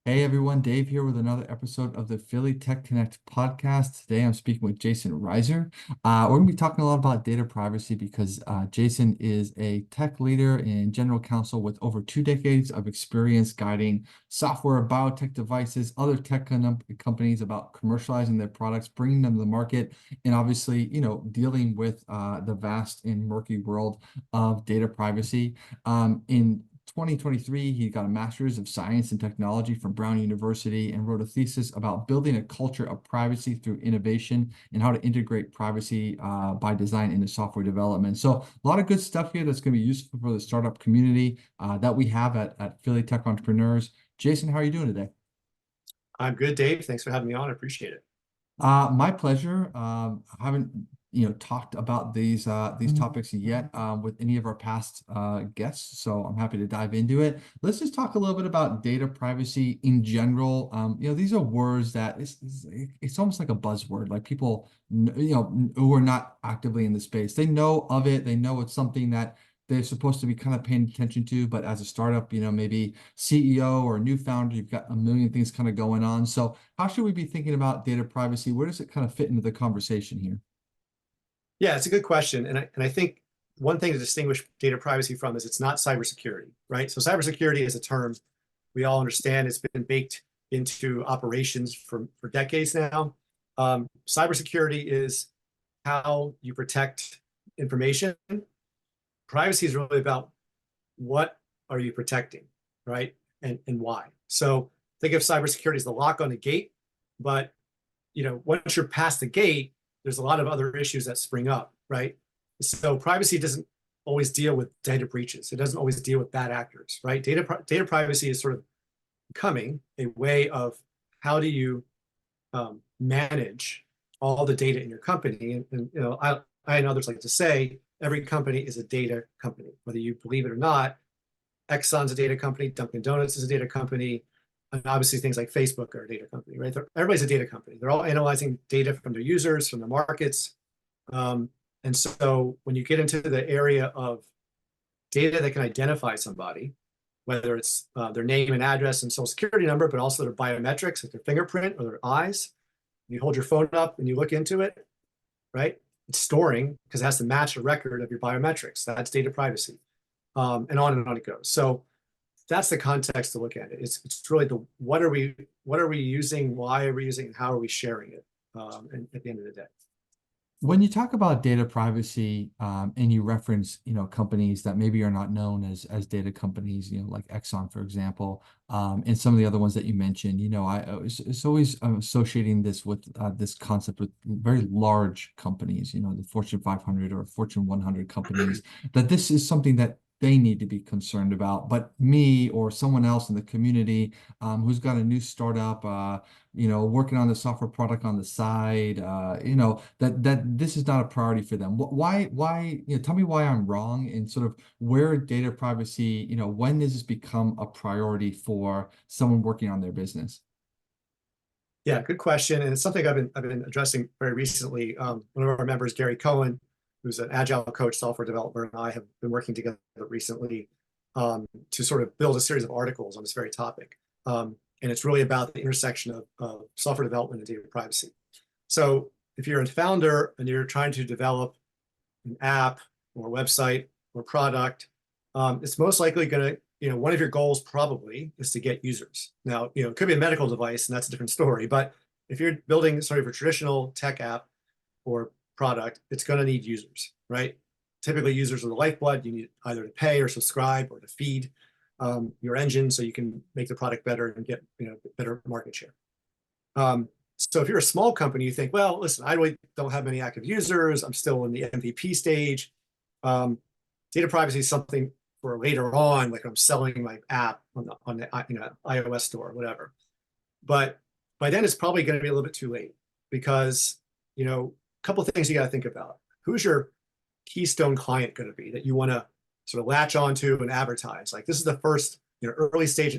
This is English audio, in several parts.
Hey everyone, Dave here with another episode of the Philly Tech Connect podcast. Today I'm speaking with Jason Reiser. We're going to be talking a lot about data privacy because Jason is a tech leader and general counsel with over 2 decades of experience guiding software, biotech devices, other tech companies about commercializing their products, bringing them to the market, and obviously, dealing with the vast and murky world of data privacy. In 2023, he got a Master's of Science and Technology from Brown University and wrote a thesis about building a culture of privacy through innovation and how to integrate privacy by design into software development. So a lot of good stuff here that's going to be useful for the startup community that we have at Philly Tech Entrepreneurs. Jason, how are you doing today? I'm good, Dave. Thanks for having me on. I appreciate it. My pleasure. I haven't, talked about these topics yet with any of our past guests, so I'm happy to dive into it. Let's just talk a little bit about data privacy in general. These are words that it's almost like a buzzword. Like people, who are not actively in the space, they know of it. They know it's something that they're supposed to be kind of paying attention to, but as a startup, maybe CEO or a new founder, you've got a million things kind of going on. So how should we be thinking about data privacy? Where does it kind of fit into the conversation here? Yeah, it's a good question. And I think one thing to distinguish data privacy from is it's not cybersecurity, right? So cybersecurity is a term we all understand. It's been baked into operations for decades now. Cybersecurity is how you protect information. Privacy is really about what are you protecting, right? And why. So think of cybersecurity as the lock on the gate, but once you're past the gate, there's a lot of other issues that spring up, right? So privacy doesn't always deal with data breaches. It doesn't always deal with bad actors, right? Data privacy is sort of becoming a way of how do you manage all the data in your company. And I and others like to say every company is a data company, whether you believe it or not. Exxon's a data company, Dunkin' Donuts is a data company, and obviously things like Facebook are a data company, right? Everybody's a data company. They're all analyzing data from their users, from the markets. And so when you get into the area of data that can identify somebody, whether it's their name and address and social security number, but also their biometrics, like their fingerprint or their eyes, you hold your phone up and you look into it, right? It's storing because it has to match a record of your biometrics. That's data privacy, and on it goes. So that's the context to look at it. It's really the what are we using, why are we using, and how are we sharing it? And at the end of the day. When you talk about data privacy, and you reference, companies that maybe are not known as data companies, like Exxon, for example, and some of the other ones that you mentioned, it's always associating this with this concept with very large companies, the Fortune 500 or Fortune 100 companies, that this is something that they need to be concerned about. But me or someone else in the community who's got a new startup, working on the software product on the side, that this is not a priority for them. Why, tell me why I'm wrong and sort of where data privacy, when does this become a priority for someone working on their business? Yeah, good question, and it's something I've been addressing very recently. One of our members, Gary Cohen, who's an agile coach, software developer, and I have been working together recently to sort of build a series of articles on this very topic. And it's really about the intersection of software development and data privacy. So if you're a founder and you're trying to develop an app or website or product, it's most likely going to, one of your goals probably is to get users. Now, it could be a medical device, and that's a different story. But if you're building sort of a traditional tech app or product, it's going to need users, right? Typically, users are the lifeblood. You need either to pay or subscribe or to feed your engine so you can make the product better and get better market share. So if you're a small company, you think, well, listen, I really don't have many active users. I'm still in the MVP stage. Data privacy is something for later on, like I'm selling my app on the iOS store or whatever. But by then, it's probably going to be a little bit too late because a couple of things you got to think about. Who's your keystone client going to be that you want to sort of latch onto and advertise? Like this is the first early stage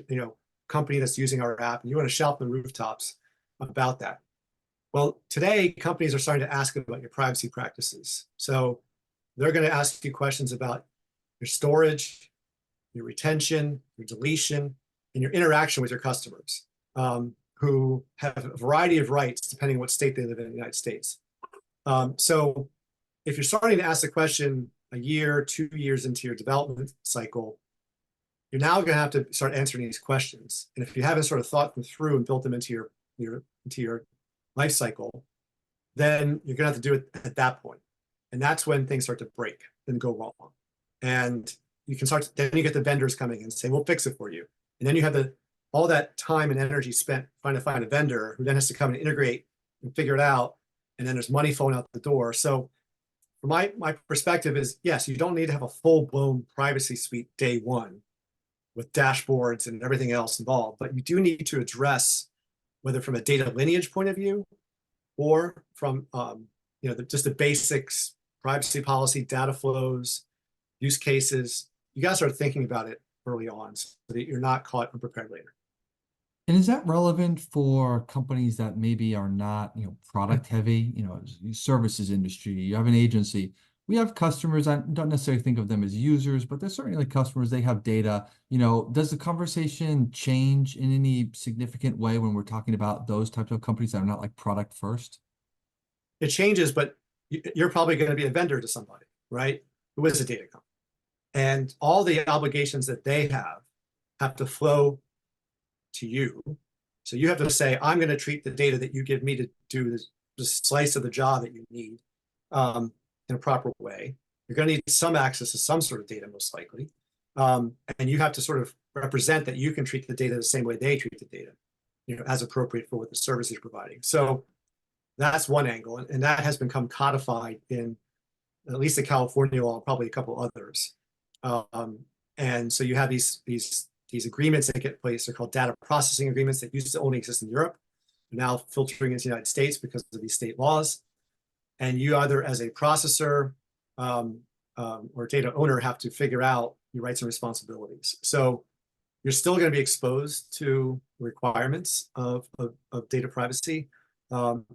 company that's using our app, and you want to shout from the rooftops about that. Well, today companies are starting to ask about your privacy practices. So they're going to ask you questions about your storage, your retention, your deletion, and your interaction with your customers. who have a variety of rights depending on what state they live in the United States. So if you're starting to ask the question a year, 2 years into your development cycle, you're now going to have to start answering these questions. And if you haven't sort of thought them through and built them into your life cycle, then you're going to have to do it at that point. And that's when things start to break and go wrong. And you can start, then you get the vendors coming in and say, we'll fix it for you. And then you have all that time and energy spent trying to find a vendor who then has to come and integrate and figure it out. And then there's money flowing out the door. So from my perspective is, yes, you don't need to have a full-blown privacy suite day one with dashboards and everything else involved, but you do need to address, whether from a data lineage point of view or from just the basics, privacy policy, data flows, use cases. You got to start thinking about it early on so that you're not caught unprepared later. And is that relevant for companies that maybe are not, product heavy, services industry, you have an agency? We have customers, I don't necessarily think of them as users, but they're certainly customers, they have data. Does the conversation change in any significant way when we're talking about those types of companies that are not like product first? It changes, but you're probably going to be a vendor to somebody, right? Who is a data company. And all the obligations that they have to flow to you. So you have to say, I'm going to treat the data that you give me to do this slice of the job that you need in a proper way. You're going to need some access to some sort of data, most likely. And you have to sort of represent that you can treat the data the same way they treat the data, as appropriate for what the service is providing. So that's one angle. And that has become codified in at least the California law, probably a couple others. And so you have these agreements that get placed. They're called data processing agreements that used to only exist in Europe, now filtering into the United States because of these state laws. And you either as a processor or data owner have to figure out your rights and responsibilities. So you're still going to be exposed to requirements of data privacy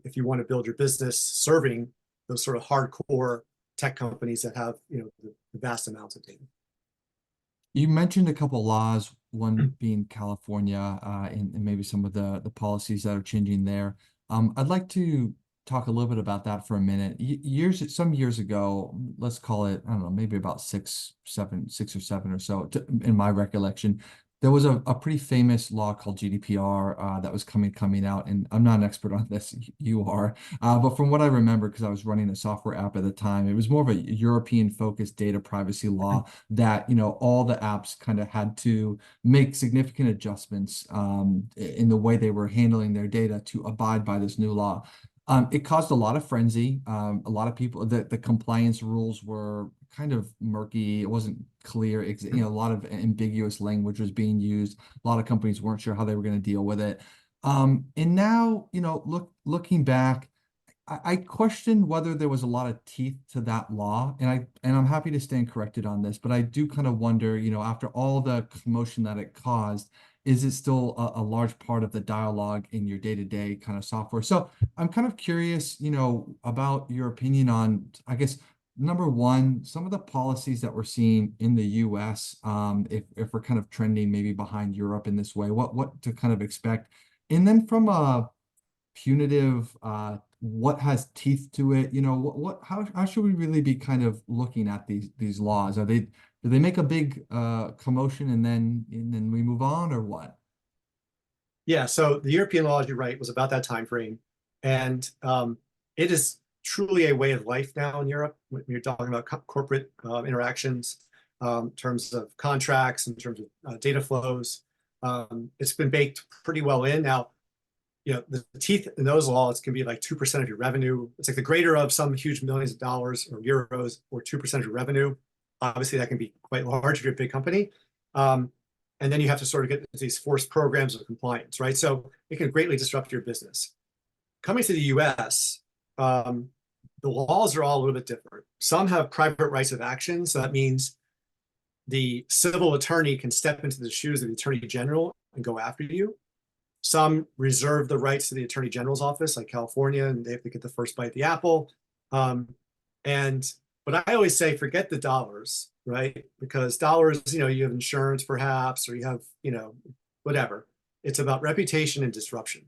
if you want to build your business serving those sort of hardcore tech companies that have the vast amounts of data. You mentioned a couple laws, one being California, and maybe some of the policies that are changing there. I'd like to talk a little bit about that for a minute. Some years ago, let's call it, I don't know, maybe about six or seven or so, in my recollection, there was a pretty famous law called GDPR that was coming out, and I'm not an expert on this, you are, but from what I remember, because I was running a software app at the time, it was more of a European-focused data privacy law that, all the apps kind of had to make significant adjustments in the way they were handling their data to abide by this new law. It caused a lot of frenzy. A lot of people, the compliance rules were kind of murky. It wasn't clear. A lot of ambiguous language was being used. A lot of companies weren't sure how they were going to deal with it. And now, looking back, I question whether there was a lot of teeth to that law, and I'm happy to stand corrected on this, but I do kind of wonder, after all the commotion that it caused, is it still a large part of the dialogue in your day-to-day kind of software? So I'm kind of curious, about your opinion on, I guess, number one, some of the policies that we're seeing in the US, if we're kind of trending maybe behind Europe in this way, what to kind of expect. And then from a punitive, what has teeth to it? How should we really be kind of looking at these laws? Do they make a big commotion and then we move on, or what? Yeah, so the European law, as you're right, was about that time frame. And it is truly a way of life now in Europe when you're talking about corporate interactions, in terms of contracts, in terms of data flows. It's been baked pretty well in. Now, the teeth in those laws can be like 2% of your revenue. It's like the greater of some huge millions of dollars or euros or 2% of your revenue. Obviously, that can be quite large if you're a big company. And then you have to sort of get these forced programs of compliance, right? So it can greatly disrupt your business. Coming to the US, the laws are all a little bit different. Some have private rights of action. So that means the civil attorney can step into the shoes of the attorney general and go after you. Some reserve the rights to the attorney general's office, like California, and they have to get the first bite at the apple. But I always say, forget the dollars, right? Because dollars, you have insurance perhaps, or you have, whatever. it's about reputation and disruption.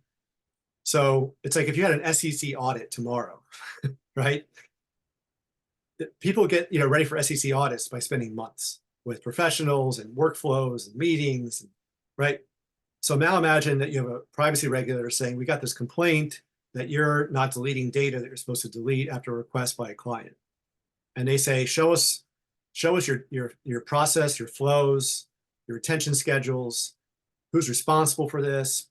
So it's like if you had an SEC audit tomorrow, right? People get ready for SEC audits by spending months with professionals and workflows and meetings, right? So now imagine that you have a privacy regulator saying, we got this complaint that you're not deleting data that you're supposed to delete after a request by a client. And they say, show us your process, your flows, your retention schedules, who's responsible for this,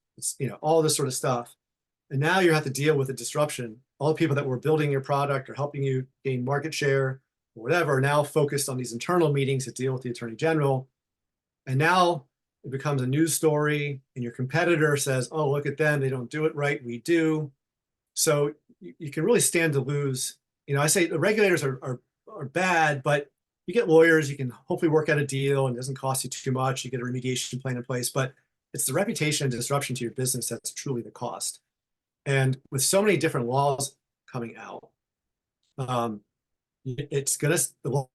all this sort of stuff. And now you have to deal with the disruption. All the people that were building your product or helping you gain market share or whatever are now focused on these internal meetings to deal with the Attorney General. And now it becomes a news story, and your competitor says, oh, look at them, they don't do it right, we do. So you can really stand to lose. I say the regulators are bad, but you get lawyers, you can hopefully work out a deal and it doesn't cost you too much. You get a remediation plan in place, but it's the reputation and disruption to your business that's truly the cost. And with so many different laws coming out, the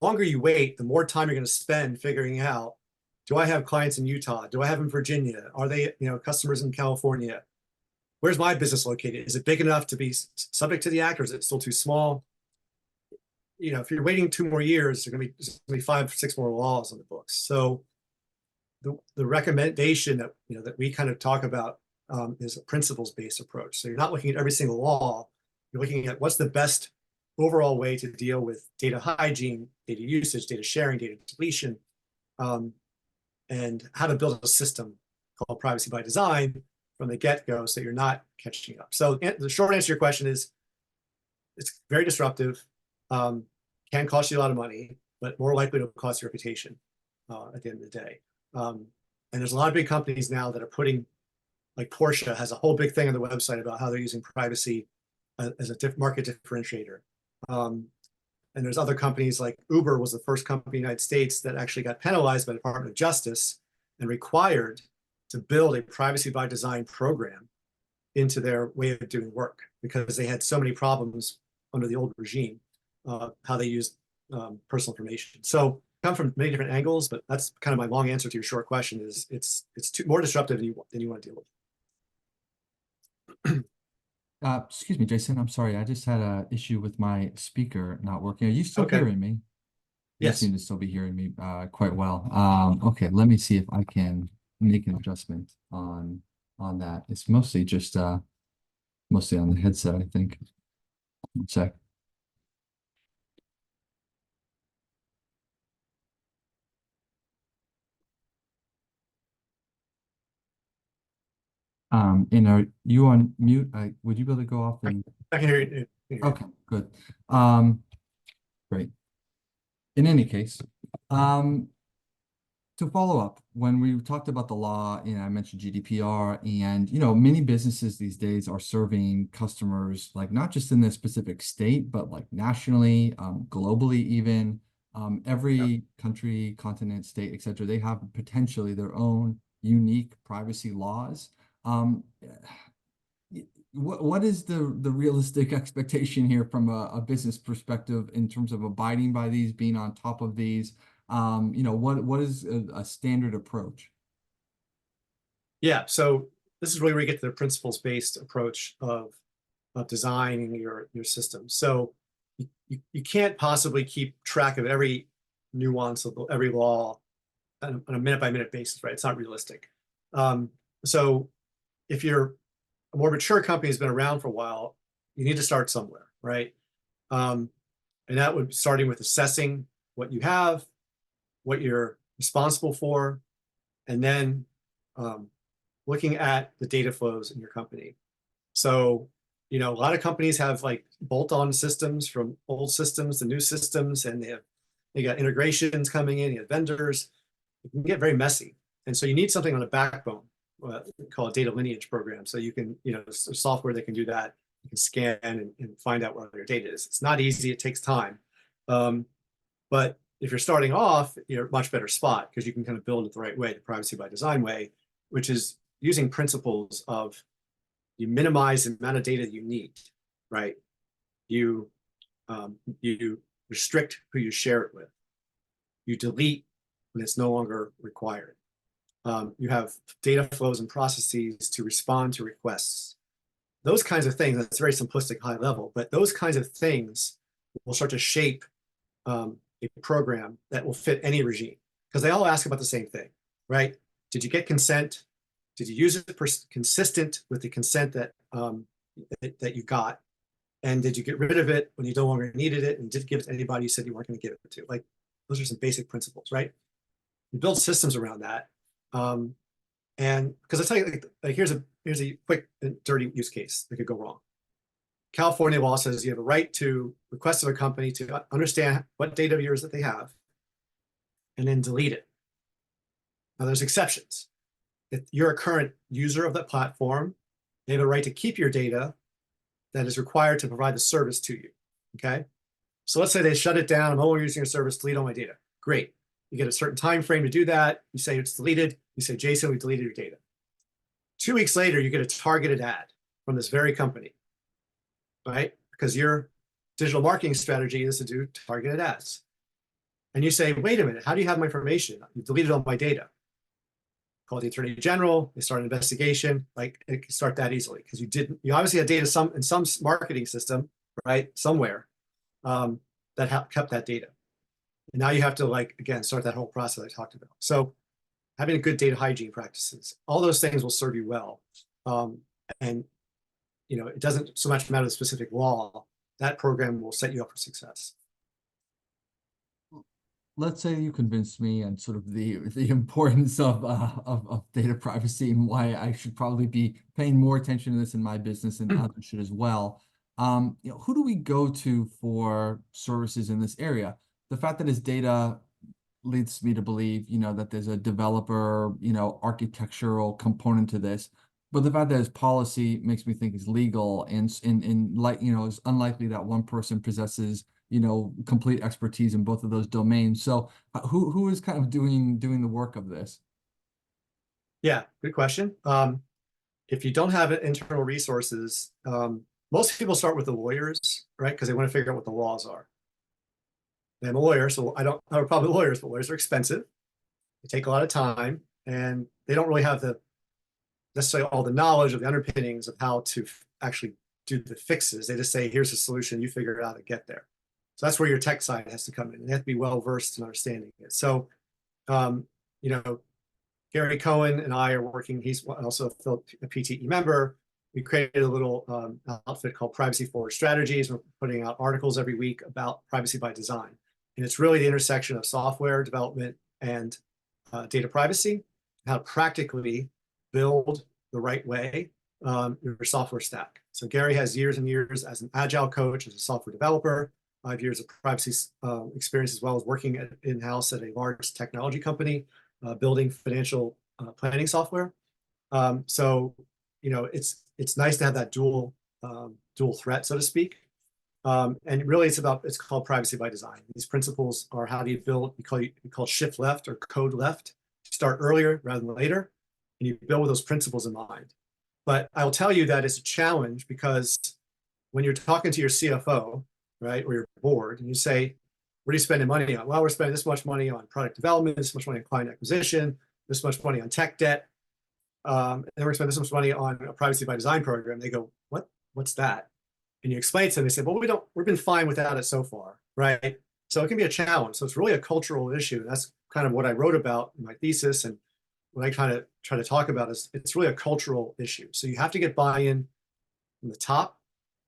longer you wait, the more time you're going to spend figuring out, do I have clients in Utah? Do I have in Virginia? Are they, customers in California? Where's my business located? Is it big enough to be subject to the act, or is it still too small? If you're waiting 2 more years, there's going to be 5, 6 more laws on the books. So the recommendation that we kind of talk about is a principles-based approach. So you're not looking at every single law. You're looking at what's the best overall way to deal with data hygiene, data usage, data sharing, data deletion, and how to build a system called privacy by design from the get-go so you're not catching up. So the short answer to your question is it's very disruptive, can cost you a lot of money, but more likely to cost your reputation at the end of the day. And there's a lot of big companies now that are putting, like Porsche has a whole big thing on the website about how they're using privacy as a market differentiator. And there's other companies like Uber was the first company in the United States that actually got penalized by the Department of Justice and required to build a privacy by design program into their way of doing work because they had so many problems under the old regime, how they used personal information. So come from many different angles, but that's kind of my long answer to your short question is it's more disruptive than you want to deal with. Excuse me, Jason. I'm sorry. I just had an issue with my speaker not working. Are you still Okay. hearing me? You Yes. seem to still be hearing me quite well. Okay, let me see if I can make an adjustment on that. It's mostly just mostly on the headset, I think. One sec. And are you on mute? Would you be able to go off and I can hear you. okay, good. Great. In any case, to follow up, when we talked about the law, I mentioned GDPR, and many businesses these days are serving customers like not just in their specific state, but like nationally, globally even. Every country, continent, state, etc., they have potentially their own unique privacy laws. What is the realistic expectation here from a business perspective in terms of abiding by these, being on top of these? What is a standard approach? Yeah, so this is really where you get to the principles-based approach of designing your system. So you can't possibly keep track of every nuance of every law on a minute-by-minute basis, right? It's not realistic. So if you're a more mature company has been around for a while, you need to start somewhere, right? And that would be starting with assessing what you have, what you're responsible for, and then looking at the data flows in your company. So, a lot of companies have like bolt-on systems from old systems to new systems, and they got integrations coming in, you have vendors. It can get very messy. And so you need something on a backbone, we call it data lineage program. So you can, software that can do that. You can scan and find out where your data is. It's not easy, it takes time. But if you're starting off, you're a much better spot because you can kind of build it the right way, the privacy by design way, which is using principles of you minimize the amount of data you need, right? You restrict who you share it with. You delete when it's no longer required. You have data flows and processes to respond to requests. Those kinds of things, that's very simplistic, high level, but those kinds of things will start to shape a program that will fit any regime, because they all ask about the same thing, right? Did you get consent? Did you use it consistent with the consent that that you got? And did you get rid of it when you no longer needed it and didn't give it to anybody you said you weren't going to give it to? Like, those are some basic principles, right? You build systems around that. And because I tell you, like here's a quick and dirty use case that could go wrong. California law says you have a right to request of a company to understand what data of yours that they have and then delete it. Now, there's exceptions. If you're a current user of that platform, they have a right to keep your data that is required to provide the service to you. Okay. So let's say they shut it down. I'm no longer using your service, delete all my data. Great. You get a certain time frame to do that. You say it's deleted. You say, Jason, we deleted your data. 2 weeks later, you get a targeted ad from this very company, right? Because your digital marketing strategy is to do targeted ads. And you say, wait a minute, how do you have my information? You deleted all my data. Call the Attorney General, they start an investigation. Like, it can start that easily because you obviously had data in some marketing system, right? Somewhere that kept that data. And now you have to, like, again, start that whole process I talked about. So having a good data hygiene practices, all those things will serve you well. And it doesn't so much matter the specific law, that program will set you up for success. Let's say you convinced me on sort of the importance of data privacy and why I should probably be paying more attention to this in my business and others should as well. Who do we go to for services in this area? The fact that it's data leads me to believe, that there's a developer, architectural component to this. But the fact that it's policy makes me think it's legal and like, it's unlikely that one person possesses, complete expertise in both of those domains. So who is kind of doing the work of this? Yeah, good question. If you don't have internal resources, most people start with the lawyers, right? Because they want to figure out what the laws are. I'm a lawyer, so I don't have a problem with lawyers, but lawyers are expensive. They take a lot of time, and they don't really have necessarily all the knowledge of the underpinnings of how to actually do the fixes. They just say, here's a solution, you figure it out and get there. So that's where your tech side has to come in. They have to be well versed in understanding it. So, Gary Cohen and I are working. He's also a PTE member. We created a little outfit called Privacy Forward Strategies. We're putting out articles every week about privacy by design. And it's really the intersection of software development and data privacy, how to practically build the right way your software stack. So Gary has years and years as an agile coach, as a software developer, 5 years of privacy experience, as well as working in-house at a large technology company, building financial planning software. So, it's nice to have that dual threat, so to speak. And really it's called privacy by design. These principles are how do you build, we call it shift left or code left. Start earlier rather than later, and you build with those principles in mind. But I'll tell you that it's a challenge because when you're talking to your CFO, right, or your board, and you say, what are you spending money on? Well, we're spending this much money on product development, this much money on client acquisition, this much money on tech debt, and then we're spending this much money on a privacy by design program. They go, what's that? And you explain to them, they say, well, we've been fine without it so far, right? So it can be a challenge. So it's really a cultural issue. And that's kind of what I wrote about in my thesis. And what I kind of try to talk about is it's really a cultural issue. So you have to get buy-in from the top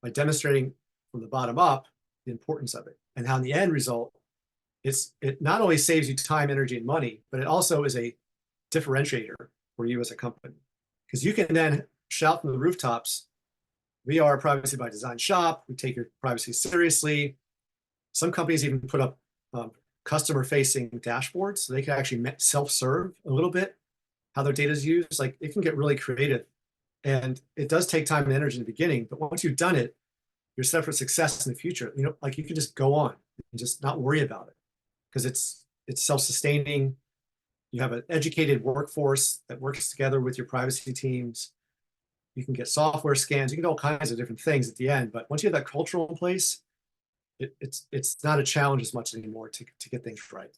by demonstrating from the bottom up the importance of it and how in the end result, it not only saves you time, energy, and money, but it also is a differentiator for you as a company. Because you can then shout from the rooftops, we are a privacy by design shop. We take your privacy seriously. Some companies even put up customer-facing dashboards so they can actually self-serve a little bit how their data is used. Like, it can get really creative, and it does take time and energy in the beginning. But once you've done it, you're set for success in the future. Like, you can just go on and just not worry about it because it's self-sustaining. You have an educated workforce that works together with your privacy teams. You can get software scans. You can do all kinds of different things at the end. But once you have that cultural in place, it's not a challenge as much anymore to get things right.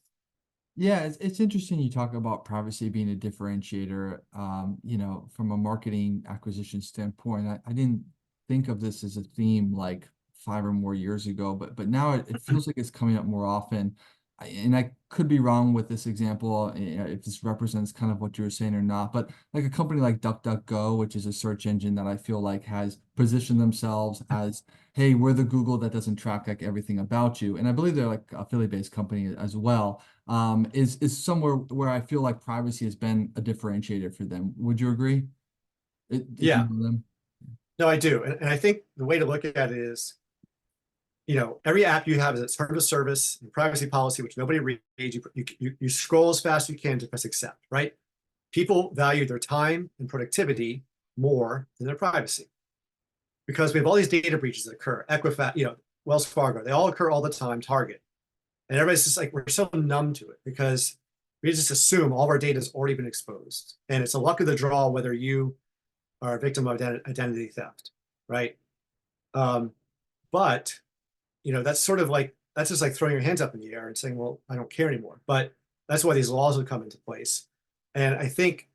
Yeah, it's interesting you talk about privacy being a differentiator, from a marketing acquisition standpoint. I didn't think of this as a theme like 5 or more years ago, but now it feels like it's coming up more often. And I could be wrong with this example, if this represents kind of what you were saying or not, but like a company like DuckDuckGo, which is a search engine that I feel like has positioned themselves as, hey, we're the Google that doesn't track like everything about you. And I believe they're like a Philly-based company as well, is somewhere where I feel like privacy has been a differentiator for them. Would you agree? If you Yeah, know them. no, I do. And I think the way to look at it is, every app you have is a terms of service and privacy policy, which nobody reads. You scroll as fast as you can to press accept, right? People value their time and productivity more than their privacy because we have all these data breaches that occur. Equifax, Wells Fargo, they all occur all the time, Target. And everybody's just like, we're so numb to it because we just assume all of our data has already been exposed. And it's a luck of the draw whether you are a victim of identity theft, right? Um, but that's sort of like, that's just like throwing your hands up in the air and saying, well, I don't care anymore. But that's why these laws would come into place. And I think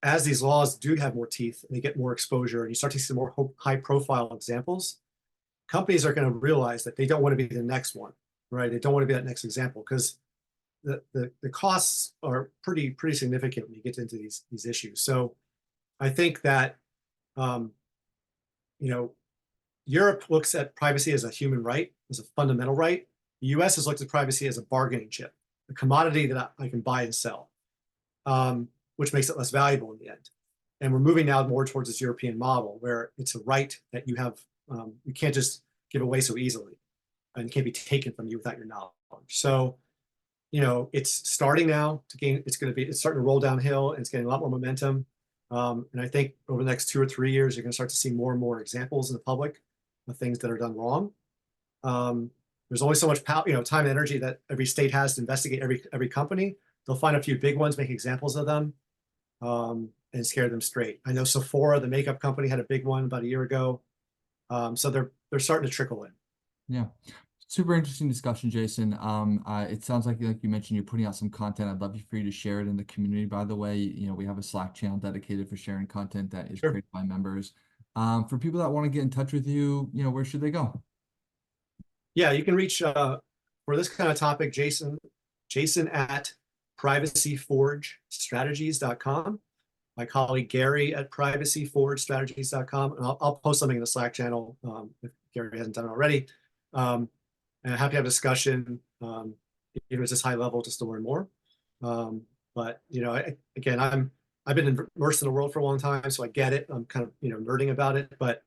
as these laws do have more teeth and they get more exposure and you start to see more high profile examples, companies are going to realize that they don't want to be the next one, right? They don't want to be that next example because the costs are pretty significant when you get into these issues. So I think that um, you know Europe looks at privacy as a human right, as a fundamental right. The US has looked at privacy as a bargaining chip, a commodity that I can buy and sell, which makes it less valuable in the end. And we're moving now more towards this European model where it's a right that you have, you can't just give away so easily and can't be taken from you without your knowledge. So, it's starting now to gain, it's starting to roll downhill and it's getting a lot more momentum. And I think over the next 2 or 3 years, you're going to start to see more and more examples in the public of things that are done wrong. There's only so much power, time and energy that every state has to investigate every company. They'll find a few big ones, make examples of them, and scare them straight. I know Sephora, the makeup company, had a big one about a year ago. So they're starting to trickle in. Yeah. Super interesting discussion, Jason. It sounds like you mentioned, you're putting out some content. I'd love for you to share it in the community, by the way. We have a Slack channel dedicated for sharing content that is Sure. created by members. For people that want to get in touch with you, where should they go? Yeah, you can reach for this kind of topic, Jason at privacyforgestrategies.com. My colleague Gary at privacyforgestrategies.com. And I'll post something in the Slack channel if Gary hasn't done it already. And I'm happy to have a discussion, even if it's just high level, just to learn more. But again, I've been immersed in the world for a long time, so I get it. I'm kind of nerding about it, but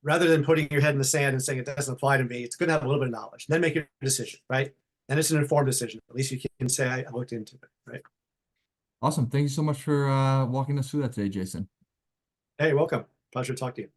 rather than putting your head in the sand and saying it doesn't apply to me, it's good to have a little bit of knowledge. Then make your decision, right? And it's an informed decision. At least you can say I looked into it, right? Awesome. Thank you so much for walking us through that today, Jason. Hey, welcome. Pleasure to talk to you.